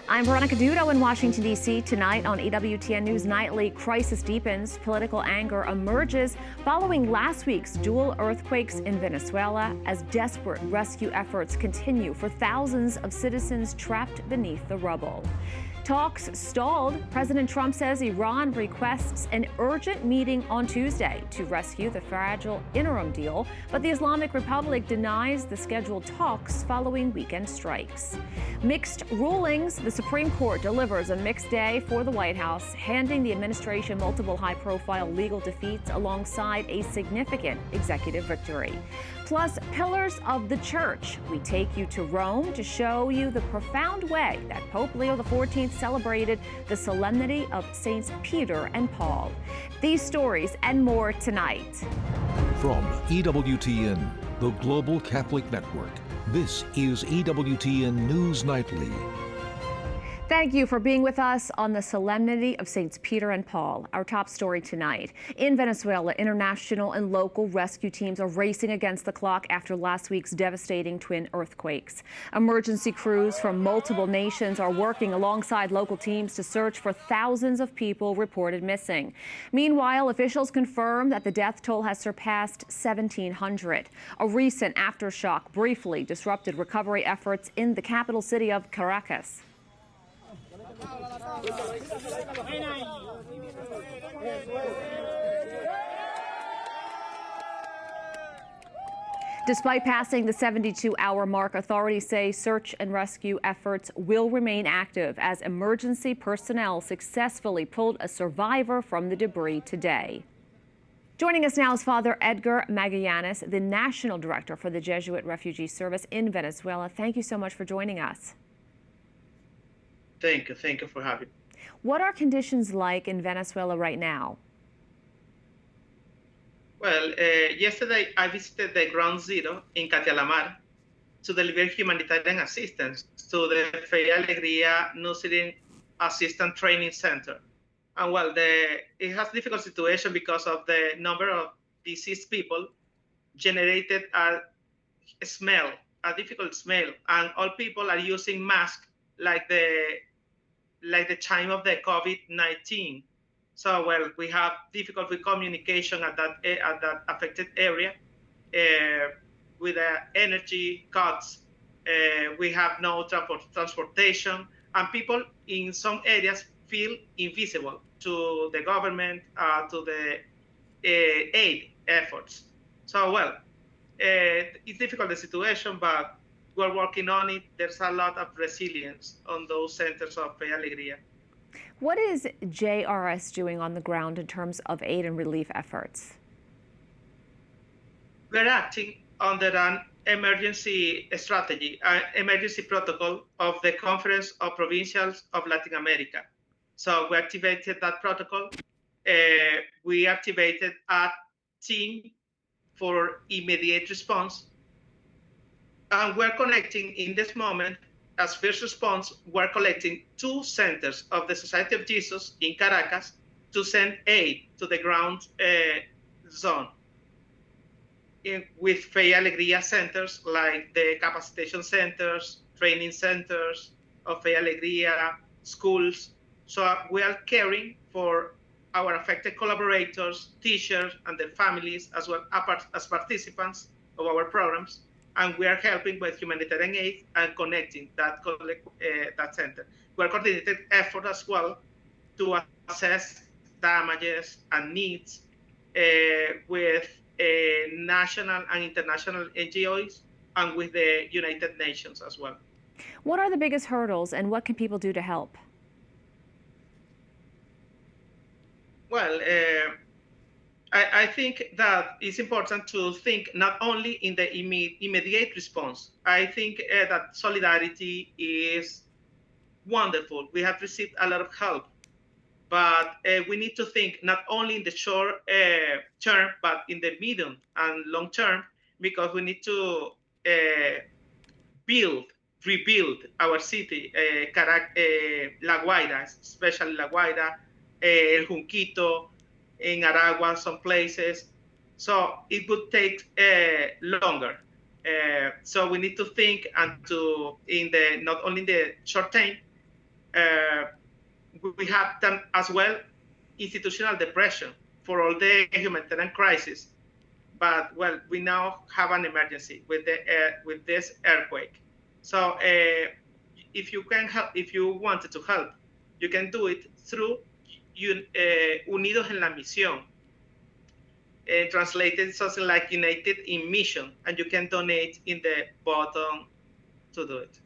I'm Veronica Dudo in Washington, D.C. Tonight on EWTN News Nightly, crisis deepens, political anger emerges following last week's dual earthquakes in Venezuela as desperate rescue efforts continue for thousands of citizens trapped beneath the rubble. Talks stalled. President Trump says Iran requests an urgent meeting on Tuesday to rescue the fragile interim deal, but the Islamic Republic denies the scheduled talks following weekend strikes. Mixed rulings. The Supreme Court delivers a mixed day for the White House, handing the administration multiple high-profile legal defeats alongside a significant executive victory. Plus, pillars of the church. We take you to Rome to show you the profound way that Pope Leo XIV celebrated the solemnity of Saints Peter and Paul. These stories and more tonight. From EWTN, the Global Catholic Network, this is EWTN News Nightly. Thank you for being with us on the solemnity of Saints Peter and Paul. Our top story tonight. In Venezuela, international and local rescue teams are racing against the clock after last week's devastating twin earthquakes. Emergency crews from multiple nations are working alongside local teams to search for thousands of people reported missing. Meanwhile, officials confirm that the death toll has surpassed 1,700. A recent aftershock briefly disrupted recovery efforts in the capital city of Caracas. Despite passing the 72-hour mark, authorities say search and rescue efforts will remain active as emergency personnel successfully pulled a survivor from the debris today. Joining us now is Father Edgar Magallanes, the National Director for the Jesuit Refugee Service in Venezuela. Thank you so much for joining us. Thank you for having me. What are conditions like in Venezuela right now? Well, yesterday I visited the Ground Zero in Catialamar to deliver humanitarian assistance to the Fe y Alegría Nursing Assistant Training Center. And well, it has a difficult situation because of the number of deceased people generated a difficult smell, and all people are using masks like the time of the COVID-19. So, well, we have difficulty with communication at that affected area. With the energy cuts, we have no transportation, and people in some areas feel invisible to the government, to the aid efforts. So, well, it's difficult, the situation, but we're working on it. There's a lot of resilience on those centers of Fe y Alegría. What is JRS doing on the ground in terms of aid and relief efforts? We're acting under an emergency strategy, emergency protocol of the Conference of Provincials of Latin America. So we activated that protocol. We activated a team for immediate response. And we're connecting in this moment, as first response, we're collecting 2 centers of the Society of Jesus in Caracas to send aid to the ground zone. With Fe y Alegría centers like the capacitation centers, training centers of Fe y Alegría, schools. So we are caring for our affected collaborators, teachers, and their families, as well as participants of our programs. And we are helping with humanitarian aid and connecting that center. We are coordinating effort as well to assess damages and needs with national and international NGOs and with the United Nations as well. What are the biggest hurdles and what can people do to help? Well, I think that it's important to think not only in the immediate response. I think that solidarity is wonderful. We have received a lot of help, but we need to think not only in the short term, but in the medium and long term, because we need to rebuild our city, La Guaira, especially La Guaira, El Junquito, in Aragua, some places. So it would take longer. So we need to think and to not only in the short term, We have done as well institutional depression for all the humanitarian crisis. But well, we now have an emergency with this earthquake. So if you can help, if you wanted to help, you can do it through Unidos en la Misión, translated something like United in Mission, and you can donate in the bottom to do it.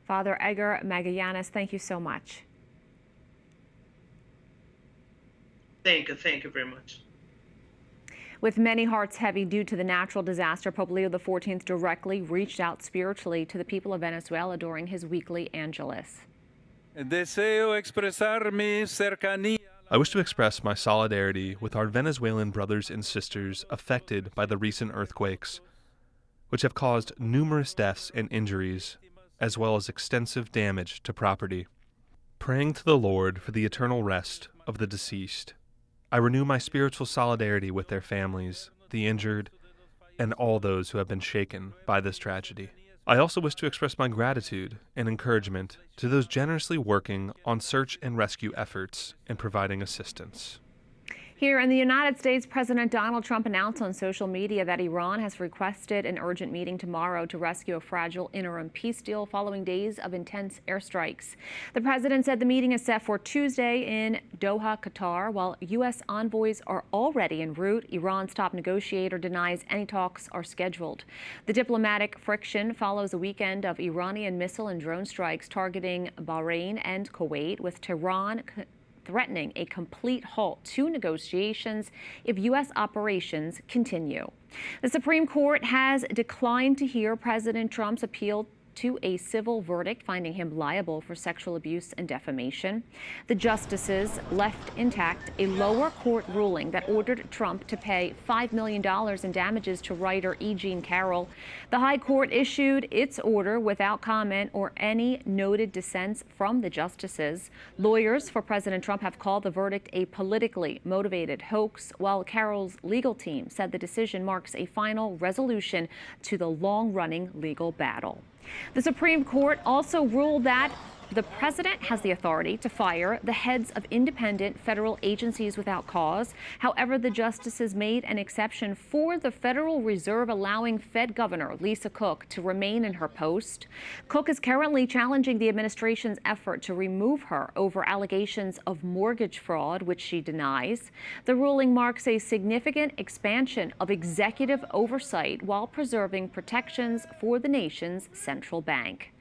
Father Edgar Magallanes, thank you so much. Thank you very much. With many hearts heavy due to the natural disaster, Pope Leo XIV directly reached out spiritually to the people of Venezuela during his weekly Angelus. I wish to express my solidarity with our Venezuelan brothers and sisters affected by the recent earthquakes, which have caused numerous deaths and injuries, as well as extensive damage to property. Praying to the Lord for the eternal rest of the deceased, I renew my spiritual solidarity with their families, the injured, and all those who have been shaken by this tragedy. I also wish to express my gratitude and encouragement to those generously working on search and rescue efforts and providing assistance. Here in the United States, President Donald Trump announced on social media that Iran has requested an urgent meeting tomorrow to rescue a fragile interim peace deal following days of intense airstrikes. The president said the meeting is set for Tuesday in Doha, Qatar. While U.S. envoys are already en route, Iran's top negotiator denies any talks are scheduled. The diplomatic friction follows a weekend of Iranian missile and drone strikes targeting Bahrain and Kuwait, with Tehran threatening a complete halt to negotiations if U.S. operations continue. The Supreme Court has declined to hear President Trump's appeal to a civil verdict finding him liable for sexual abuse and defamation. The justices left intact a lower court ruling that ordered Trump to pay $5 million in damages to writer E. Jean Carroll. The High Court issued its order without comment or any noted dissents from the justices. Lawyers for President Trump have called the verdict a politically motivated hoax, while Carroll's legal team said the decision marks a final resolution to the long-running legal battle. The Supreme Court also ruled that the president has the authority to fire the heads of independent federal agencies without cause. However, the justices made an exception for the Federal Reserve, allowing Fed Governor Lisa Cook to remain in her post. Cook is currently challenging the administration's effort to remove her over allegations of mortgage fraud, which she denies. The ruling marks a significant expansion of executive oversight while preserving protections for the nation's central bank.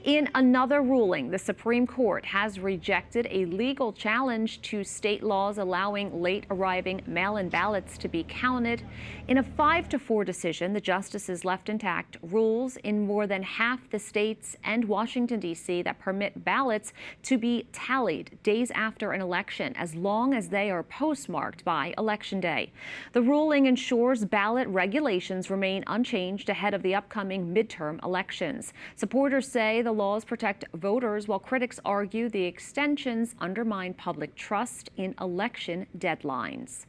In another ruling, the Supreme Court has rejected a legal challenge to state laws allowing late-arriving mail-in ballots to be counted. In a 5-4 decision, the justices left intact rules in more than half the states and Washington, D.C. that permit ballots to be tallied days after an election, as long as they are postmarked by Election Day. The ruling ensures ballot regulations remain unchanged ahead of the upcoming midterm elections. Supporters say the laws protect voters, while critics argue the extensions undermine public trust in election deadlines.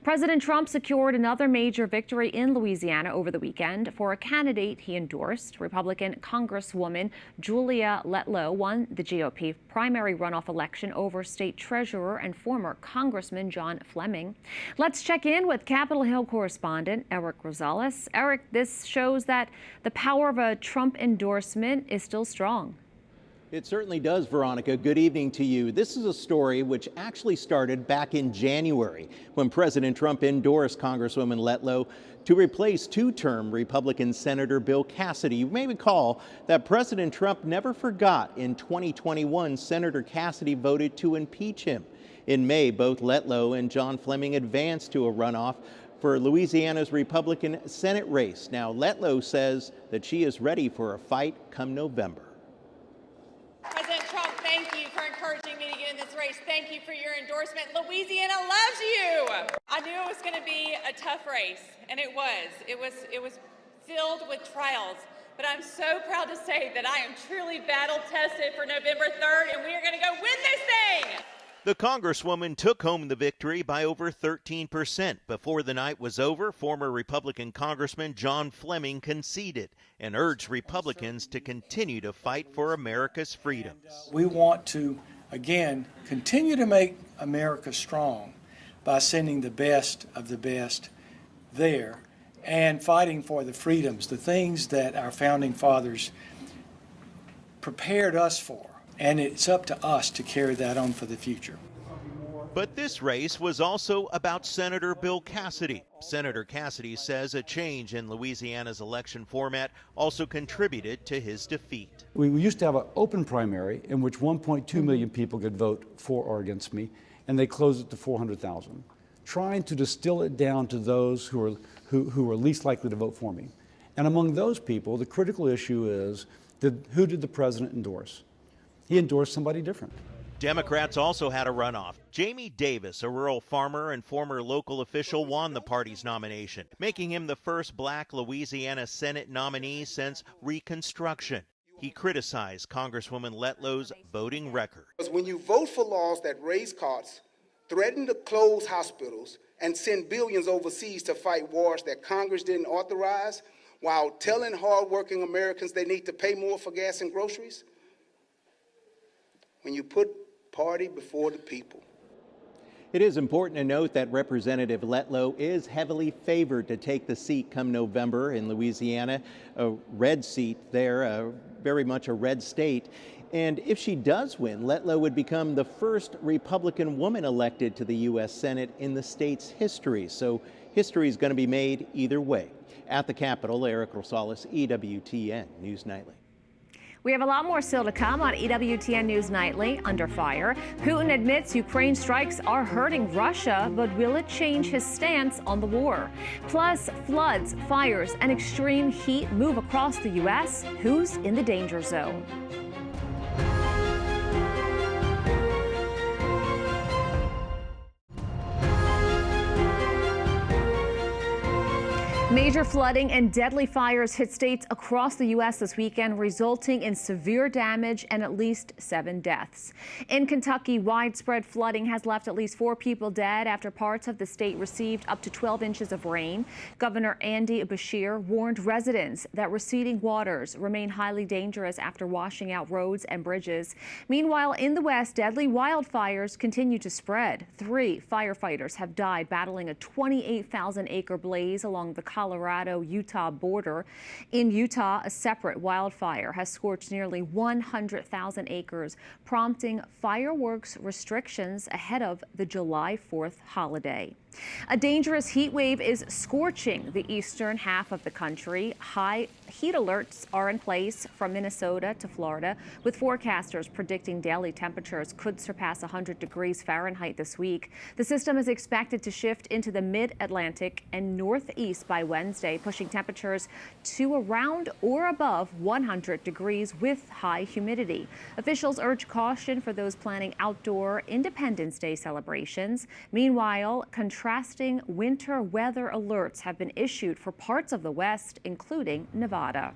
President Trump secured another major victory in Louisiana over the weekend for a candidate he endorsed. Republican Congresswoman Julia Letlow won the GOP primary runoff election over state treasurer and former Congressman John Fleming. Let's check in with Capitol Hill correspondent Eric Rosales. Eric, this shows that the power of a Trump endorsement is still strong. It certainly does, Veronica. Good evening to you. This is a story which actually started back in January when President Trump endorsed Congresswoman Letlow to replace two-term Republican Senator Bill Cassidy. You may recall that President Trump never forgot in 2021 Senator Cassidy voted to impeach him. In May, both Letlow and John Fleming advanced to a runoff for Louisiana's Republican Senate race. Now, Letlow says that she is ready for a fight come November. President Trump, thank you for encouraging me to get in this race. Thank you for your endorsement. Louisiana loves you. I knew it was going to be a tough race, and it was. It was filled with trials. But I'm so proud to say that I am truly battle tested for November 3rd, and we are going to go win this thing. The Congresswoman took home the victory by over 13%. Before the night was over, former Republican Congressman John Fleming conceded and urged Republicans to continue to fight for America's freedoms. We want to, again, continue to make America strong by sending the best of the best there and fighting for the freedoms, the things that our founding fathers prepared us for. And it's up to us to carry that on for the future. But this race was also about Senator Bill Cassidy. Senator Cassidy says a change in Louisiana's election format also contributed to his defeat. We used to have an open primary in which 1.2 million people could vote for or against me, and they closed it to 400,000, trying to distill it down to those who are least likely to vote for me. And among those people, the critical issue is, who did the president endorse? He endorsed somebody different. Democrats also had a runoff. Jamie Davis, a rural farmer and former local official, won the party's nomination, making him the first black Louisiana Senate nominee since Reconstruction. He criticized Congresswoman Letlow's voting record. When you vote for laws that raise costs, threaten to close hospitals, and send billions overseas to fight wars that Congress didn't authorize, while telling hardworking Americans they need to pay more for gas and groceries, when you put party before the people. It is important to note that Representative Letlow is heavily favored to take the seat come November in Louisiana, a red seat there, very much a red state. And if she does win, Letlow would become the first Republican woman elected to the U.S. Senate in the state's history. So history is going to be made either way. At the Capitol, Eric Rosales, EWTN News Nightly. We have a lot more still to come on EWTN News Nightly. Under fire, Putin admits Ukraine strikes are hurting Russia, but will it change his stance on the war? Plus, floods, fires, and extreme heat move across the U.S. Who's in the danger zone? Major flooding and deadly fires hit states across the U.S. this weekend, resulting in severe damage and at least 7 deaths. In Kentucky, widespread flooding has left at least 4 people dead after parts of the state received up to 12 inches of rain. Governor Andy Beshear warned residents that receding waters remain highly dangerous after washing out roads and bridges. Meanwhile, in the West, deadly wildfires continue to spread. 3 firefighters have died battling a 28,000-acre blaze along the Colorado-Utah border. In Utah, a separate wildfire has scorched nearly 100,000 acres, prompting fireworks restrictions ahead of the July 4th holiday. A dangerous heat wave is scorching the eastern half of the country. High heat alerts are in place from Minnesota to Florida, with forecasters predicting daily temperatures could surpass 100 degrees Fahrenheit this week. The system is expected to shift into the mid-Atlantic and northeast by Wednesday, pushing temperatures to around or above 100 degrees with high humidity. Officials urge caution for those planning outdoor Independence Day celebrations. Meanwhile, contrasting winter weather alerts have been issued for parts of the West, including Nevada.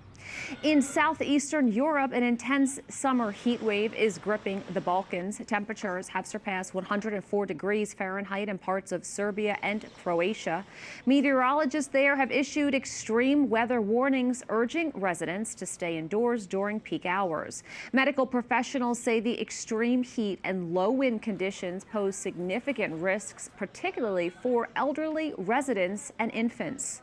In southeastern Europe, an intense summer heat wave is gripping the Balkans. Temperatures have surpassed 104 degrees Fahrenheit in parts of Serbia and Croatia. Meteorologists there have issued extreme weather warnings, urging residents to stay indoors during peak hours. Medical professionals say the extreme heat and low wind conditions pose significant risks, particularly for elderly residents and infants.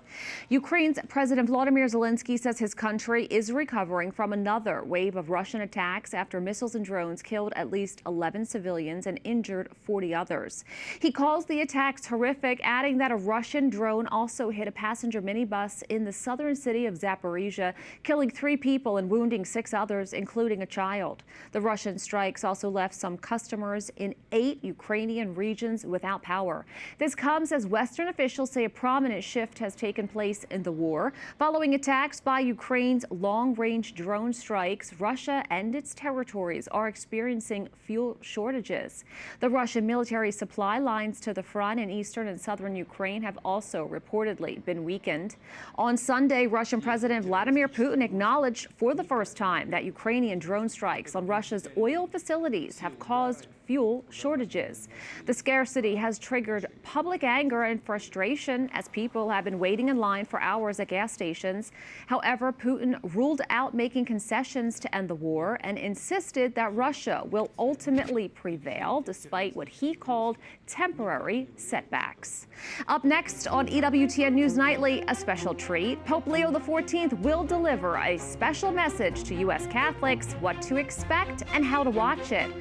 Ukraine's President Volodymyr Zelensky says his country is recovering from another wave of Russian attacks after missiles and drones killed at least 11 civilians and injured 40 others. He calls the attacks horrific, adding that a Russian drone also hit a passenger minibus in the southern city of Zaporizhia, killing 3 people and wounding 6 others, including a child. The Russian strikes also left some customers in 8 Ukrainian regions without power. This comes as Western officials say a prominent shift has taken place in the war following attacks by Ukraine Ukraine's long-range drone strikes, Russia and its territories are experiencing fuel shortages. The Russian military supply lines to the front in eastern and southern Ukraine have also reportedly been weakened. On Sunday, Russian President Vladimir Putin acknowledged for the first time that Ukrainian drone strikes on Russia's oil facilities have caused fuel shortages. The scarcity has triggered public anger and frustration as people have been waiting in line for hours at gas stations. However, Putin ruled out making concessions to end the war and insisted that Russia will ultimately prevail despite what he called temporary setbacks. Up next on EWTN News Nightly, a special treat. Pope Leo XIV will deliver a special message to U.S. Catholics, what to expect and how to watch it.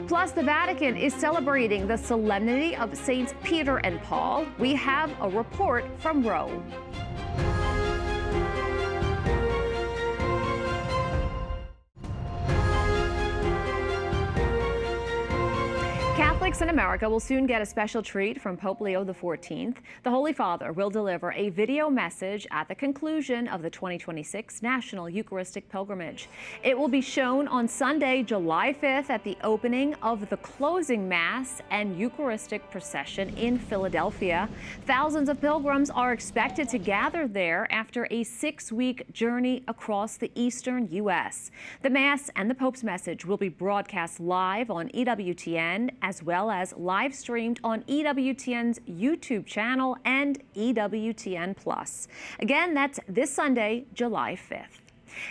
Plus, the Vatican is celebrating the solemnity of Saints Peter and Paul. We have a report from Rome. Catholics in America will soon get a special treat from Pope Leo XIV. The Holy Father will deliver a video message at the conclusion of the 2026 National Eucharistic Pilgrimage. It will be shown on Sunday, July 5th at the opening of the closing Mass and Eucharistic procession in Philadelphia. Thousands of pilgrims are expected to gather there after a 6-week journey across the eastern U.S. The Mass and the Pope's message will be broadcast live on EWTN as well as live streamed on EWTN's YouTube channel and EWTN+. Again, that's this Sunday, July 5th.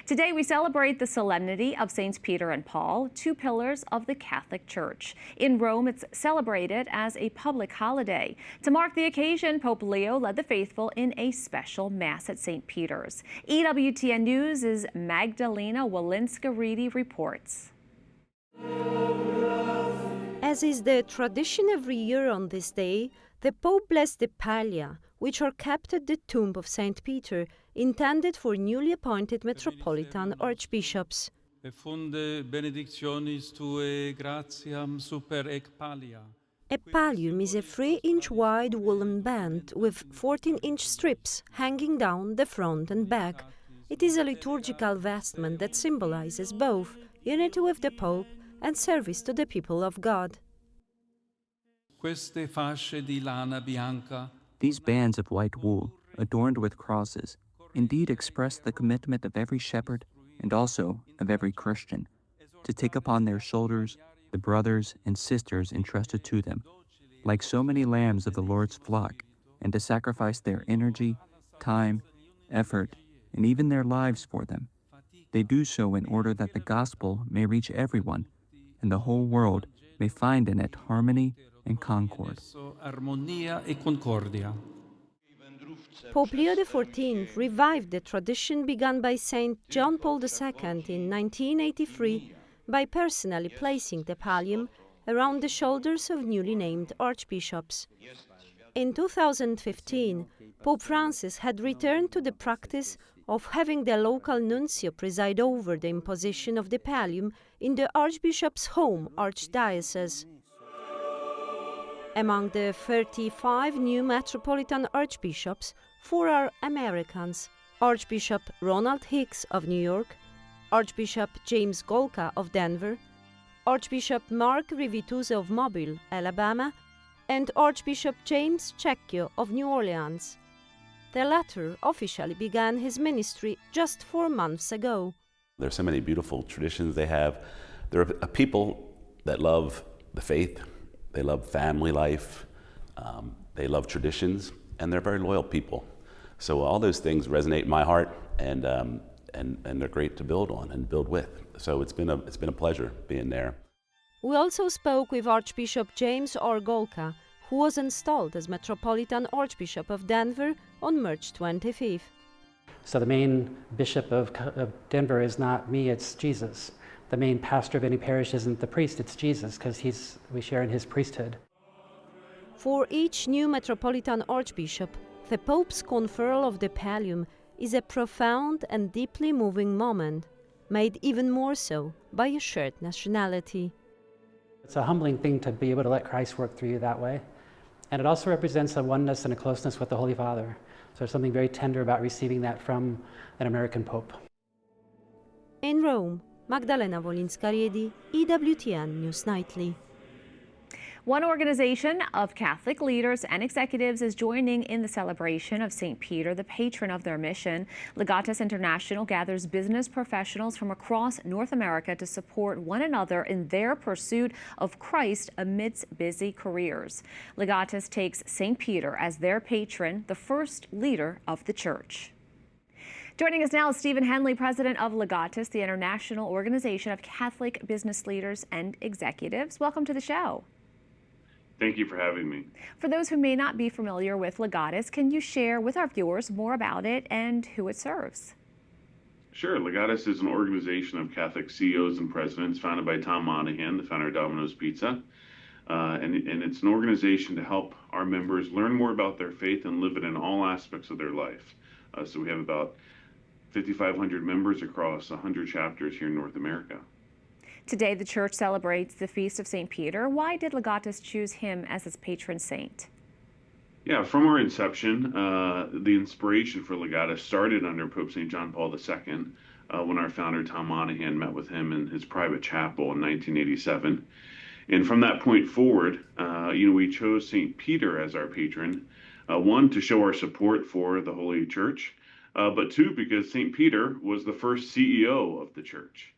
Today, we celebrate the solemnity of Saints Peter and Paul, 2 pillars of the Catholic Church. In Rome, it's celebrated as a public holiday. To mark the occasion, Pope Leo led the faithful in a special Mass at St. Peter's. EWTN News' Magdalena Walensky-Reedy reports. As is the tradition every year on this day, the Pope blessed the pallia, which are kept at the tomb of St. Peter, intended for newly appointed metropolitan archbishops. A pallium is a 3-inch wide woolen band with 14-inch strips hanging down the front and back. It is a liturgical vestment that symbolizes both unity with the Pope and service to the people of God. These bands of white wool, adorned with crosses, indeed express the commitment of every shepherd and also of every Christian to take upon their shoulders the brothers and sisters entrusted to them, like so many lambs of the Lord's flock, and to sacrifice their energy, time, effort, and even their lives for them. They do so in order that the gospel may reach everyone, and the whole world may find in it harmony and concord. Pope Leo XIV revived the tradition begun by St. John Paul II in 1983 by personally placing the pallium around the shoulders of newly named archbishops. In 2015, Pope Francis had returned to the practice of having the local nuncio preside over the imposition of the pallium in the Archbishop's home archdiocese. Among the 35 new metropolitan archbishops, 4 are Americans: Archbishop Ronald Hicks of New York, Archbishop James Golka of Denver, Archbishop Mark Rivitusa of Mobile, Alabama, and Archbishop James Cecchio of New Orleans. The latter officially began his ministry just 4 months ago. There's so many beautiful traditions they have. They're a people that love the faith, they love family life, they love traditions, and they're very loyal people. So all those things resonate in my heart, and they're great to build on and build with. So it's been a pleasure being there. We also spoke with Archbishop James R. Golka, who was installed as Metropolitan Archbishop of Denver on March 25th. So the main bishop of Denver is not me, it's Jesus. The main pastor of any parish isn't the priest, it's Jesus, because we share in his priesthood. For each new Metropolitan Archbishop, the Pope's conferral of the pallium is a profound and deeply moving moment, made even more so by a shared nationality. It's a humbling thing to be able to let Christ work through you that way. And it also represents a oneness and a closeness with the Holy Father. So there's something very tender about receiving that from an American Pope. In Rome, Magdalena Wolinska-Riedi, EWTN News Nightly. One organization of Catholic leaders and executives is joining in the celebration of St. Peter, the patron of their mission. Legatus International gathers business professionals from across North America to support one another in their pursuit of Christ amidst busy careers. Legatus takes St. Peter as their patron, the first leader of the church. Joining us now is Stephen Henley, president of Legatus, the international organization of Catholic business leaders and executives. Welcome to the show. Thank you for having me. For those who may not be familiar with Legatus, can you share with our viewers more about it and who it serves? Sure. Legatus is an organization of Catholic CEOs and presidents founded by Tom Monahan, the founder of Domino's Pizza. And it's an organization to help our members learn more about their faith and live it in all aspects of their life. So we have about 5,500 members across 100 chapters here in North America. Today, the church celebrates the Feast of St. Peter. Why did Legatus choose him as its patron saint? Yeah, from our inception, the inspiration for Legatus started under Pope St. John Paul II when our founder, Tom Monahan, met with him in his private chapel in 1987. And from that point forward, we chose St. Peter as our patron, one, to show our support for the Holy Church, but two, because St. Peter was the first CEO of the church.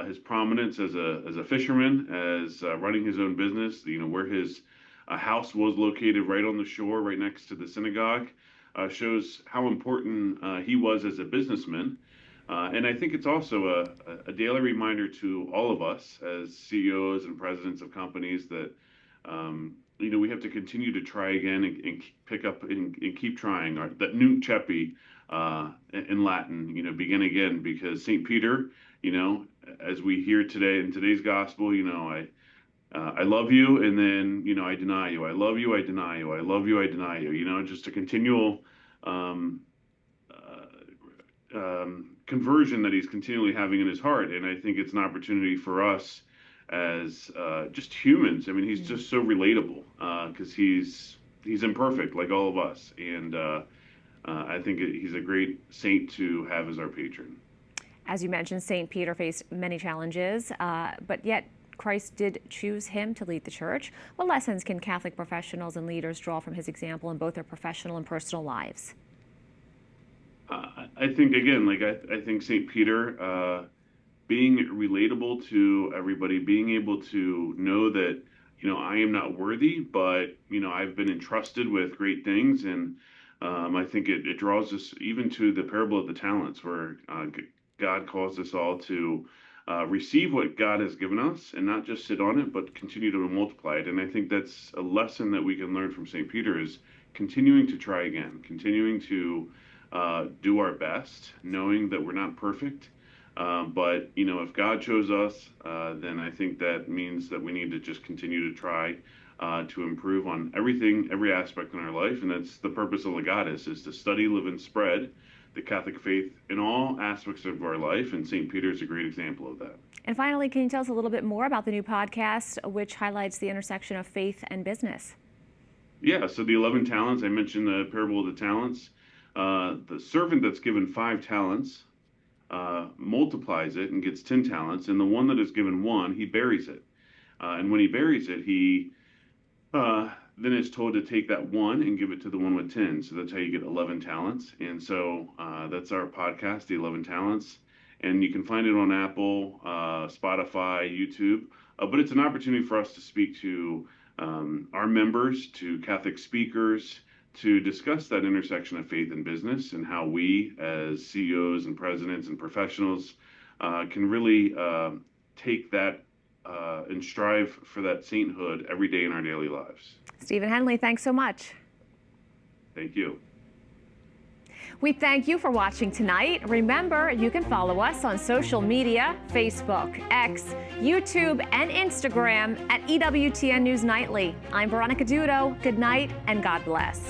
His prominence as a fisherman, as running his own business, where his house was located right on the shore, right next to the synagogue, shows how important he was as a businessman. And I think it's also a daily reminder to all of us as CEOs and presidents of companies that, we have to continue to try again and pick up and keep trying. That nunc cepi in Latin, begin again, because St. Peter, as we hear today in today's gospel, I love you, and then, I deny you. I love you, I deny you. I love you, I deny you. Just a continual conversion that he's continually having in his heart. And I think it's an opportunity for us as just humans. I mean, he's just so relatable because he's imperfect like all of us. And I think he's a great saint to have as our patron. As you mentioned, St. Peter faced many challenges, but yet Christ did choose him to lead the church. What lessons can Catholic professionals and leaders draw from his example in both their professional and personal lives? I think, again, I think St. Peter, being relatable to everybody, being able to know that, I am not worthy, but, I've been entrusted with great things. And I think it draws us even to the parable of the talents, where God calls us all to receive what God has given us and not just sit on it, but continue to multiply it. And I think that's a lesson that we can learn from St. Peter, is continuing to try again, continuing to do our best, knowing that we're not perfect. But, if God chose us, then I think that means that we need to just continue to try to improve on every aspect in our life. And that's the purpose of Legatus, is to study, live, and spread the Catholic faith in all aspects of our life, and St. Peter is a great example of that. And finally, can you tell us a little bit more about the new podcast, which highlights the intersection of faith and business? Yeah, so the 11 talents, I mentioned the parable of the talents. The servant that's given 5 talents multiplies it and gets 10 talents, and the one that is given 1, he buries it. And when he buries it, he then is told to take that 1 and give it to the one with 10. So that's how you get 11 talents. And so that's our podcast, The 11 Talents. And you can find it on Apple, Spotify, YouTube. But it's an opportunity for us to speak to our members, to Catholic speakers, to discuss that intersection of faith and business, and how we as CEOs and presidents and professionals can really take that and strive for that sainthood every day in our daily lives. Stephen Henley, thanks so much. Thank you. We thank you for watching tonight. Remember, you can follow us on social media, Facebook, X, YouTube, and Instagram at EWTN News Nightly. I'm Veronica Dudo. Good night and God bless.